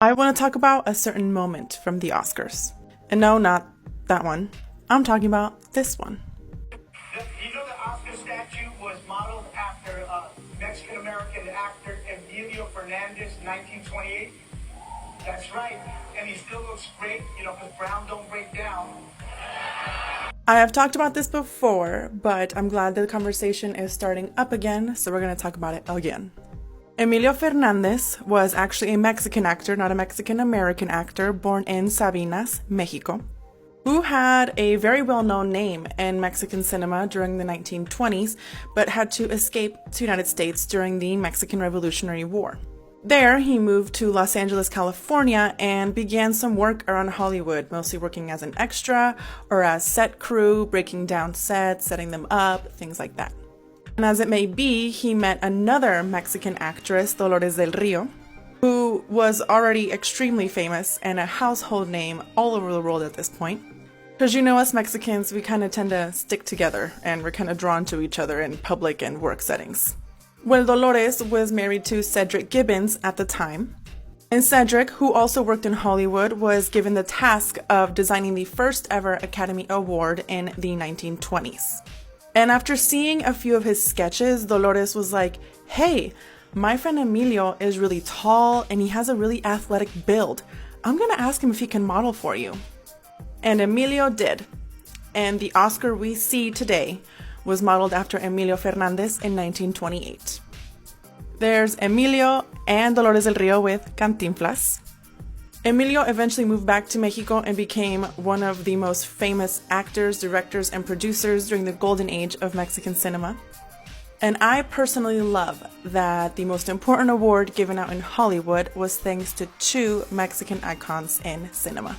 I want to talk about a certain moment from the Oscars. And no, not that one. I'm talking about this one. You know the Oscar statue was modeled after Mexican-American actor Emilio Fernandez, 1928? That's right. And he still looks great, because brown don't break down. I have talked about this before, but I'm glad the conversation is starting up again, so we're going to talk about it again. Emilio Fernandez was actually a Mexican actor, not a Mexican-American actor, born in Sabinas, Mexico, who had a very well-known name in Mexican cinema during the 1920s, but had to escape to the United States during the Mexican Revolutionary War. There, he moved to Los Angeles, California, and began some work around Hollywood, mostly working as an extra or as set crew, breaking down sets, setting them up, things like that. And as it may be, he met another Mexican actress, Dolores del Rio, who was already extremely famous and a household name all over the world at this point. Because us Mexicans, we kind of tend to stick together and we're kind of drawn to each other in public and work settings. Well, Dolores was married to Cedric Gibbons at the time. And Cedric, who also worked in Hollywood, was given the task of designing the first ever Academy Award in the 1920s. And after seeing a few of his sketches, Dolores was like, hey, my friend Emilio is really tall and he has a really athletic build. I'm going to ask him if he can model for you. And Emilio did. And the Oscar we see today was modeled after Emilio Fernandez in 1928. There's Emilio and Dolores del Rio with Cantinflas. Emilio eventually moved back to Mexico and became one of the most famous actors, directors, and producers during the golden age of Mexican cinema. And I personally love that the most important award given out in Hollywood was thanks to two Mexican icons in cinema.